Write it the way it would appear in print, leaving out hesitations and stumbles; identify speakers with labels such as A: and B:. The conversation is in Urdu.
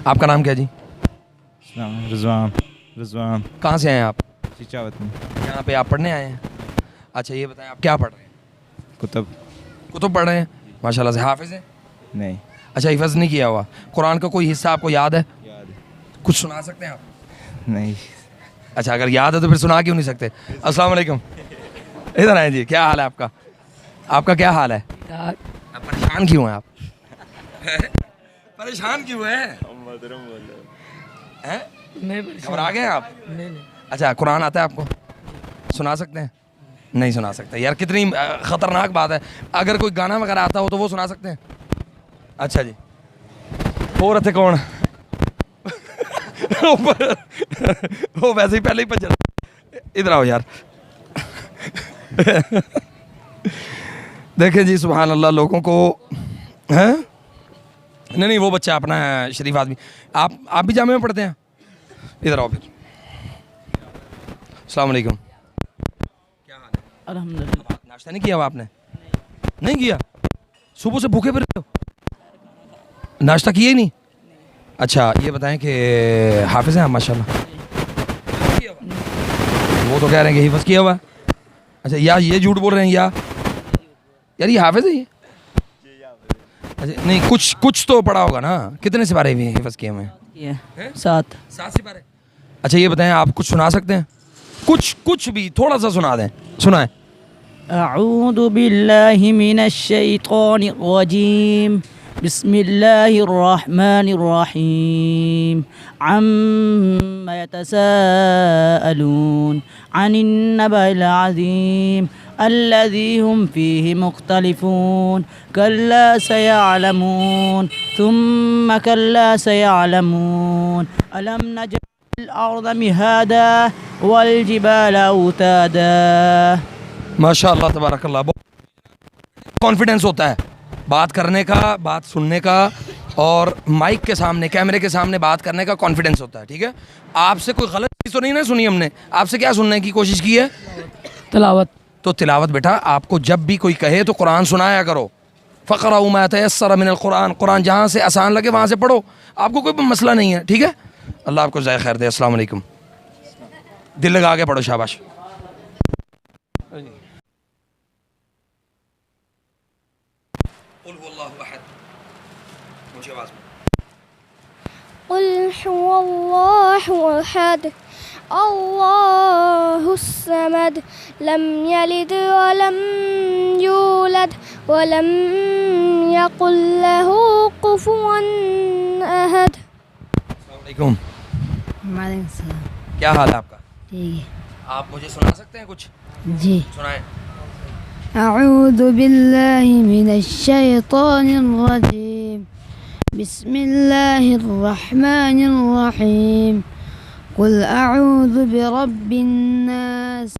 A: آپ کا نام کیا جی؟
B: رضوان.
A: کہاں سے آئے ہیں آپ؟
B: چاوت میں.
A: یہاں پہ آپ پڑھنے آئے ہیں؟ اچھا یہ بتائیں آپ کیا پڑھ رہے ہیں؟ کتب پڑھ رہے ہیں؟ ماشاء اللہ سے حافظ ہیں؟
B: نہیں.
A: اچھا حفظ نہیں کیا ہوا. قرآن کا کوئی حصہ آپ کو یاد ہے؟ کچھ سنا سکتے ہیں آپ؟
B: نہیں.
A: اچھا اگر یاد ہے تو پھر سنا کیوں نہیں سکتے؟ السلام علیکم. ادھر آئیں جی. کیا حال ہے آپ کا؟ آپ کا کیا حال ہے؟ پریشان کیوں ہیں آپ؟ پریشان کیوں ہیں؟ گھبرا گئے آپ؟ اچھا قرآن آتا ہے آپ کو؟ سنا سکتے ہیں؟ نہیں سنا سکتے. یار کتنی خطرناک بات ہے. اگر کوئی گانا وغیرہ آتا ہو تو وہ سنا سکتے ہیں؟ اچھا جی. ہو رہے تھے کون؟ وہ ویسے ہی پہلے ہی پچ. ادھر آؤ یار. دیکھیں جی سبحان اللہ لوگوں کو ہیں. نہیں وہ بچہ اپنا ہے شریف آدمی. آپ بھی جامعہ میں پڑھتے ہیں؟ ادھر آؤ پھر. السلام علیکم. کیا حال ہے؟
C: الحمدللہ.
A: ناشتہ نہیں کیا ہوا آپ نے؟ نہیں کیا؟ صبح سے بھوکے پھر رہے ہو؟ ناشتہ کیا ہی نہیں؟ اچھا یہ بتائیں کہ حافظ ہیں آپ ماشاء اللہ؟ وہ تو کہہ رہے ہیں کہ حفظ کیا ہوا. اچھا یا یہ جھوٹ بول رہے ہیں یا یار یہ حافظ ہے یہ؟ اچھا نہیں کچھ تو پڑھا ہوگا نا. کتنے سپارے بھی حفظ کیے ہوئے ہیں؟
C: 7
A: سپارے. اچھا یہ بتائیں آپ کچھ سنا سکتے ہیں؟ کچھ بھی تھوڑا سا سنا دیں. سنائیں.
C: اعوذ باللہ من الشیطان الرجیم بسم اللہ الرحمن الرحیم عما يتساءلون عن النبأ العظیم الذي هم فيه مختلفون كلا سيعلمون ثم كلا سيعلمون ألم نجعل الأرض مهادا والجبال أوتادا.
A: ماشاء اللہ تبارک اللہ. کانفیڈنس ہوتا ہے بات کرنے کا, بات سننے کا, اور مائک کے سامنے کیمرے کے سامنے بات کرنے کا کانفیڈنس ہوتا ہے. ٹھیک ہے. آپ سے کوئی غلط چیز تو نہیں نا سنی ہم نے. آپ سے کیا سننے کی کوشش کی ہے؟
C: تلاوت.
A: تو تلاوت بیٹا آپ کو جب بھی کوئی کہے تو قرآن سنایا کرو. فقرؤوا ما تيسر من القرآن. قرآن جہاں سے آسان لگے وہاں سے پڑھو. آپ کو کوئی مسئلہ نہیں ہے. ٹھیک ہے. اللہ آپ کو جزائے خیر دے. السلام علیکم. دل لگا کے پڑھو. شاباش. قل هو الله احد. مجھے آواز میں.
D: قل هو الله احد الله الصمد لم يلد ولم يولد ولم يقل له كفوا احد.
A: السلام علیکم.
C: وعلیکم السلام.
A: کیا حال ہے آپ کا؟
C: ٹھیک ہے.
A: آپ مجھے سنا سکتے ہیں کچھ؟
C: جی.
A: سنائیں.
C: اعوذ باللہ من الشیطان الرجیم بسم اللہ الرحمن الرحیم قل اعوذ برب الناس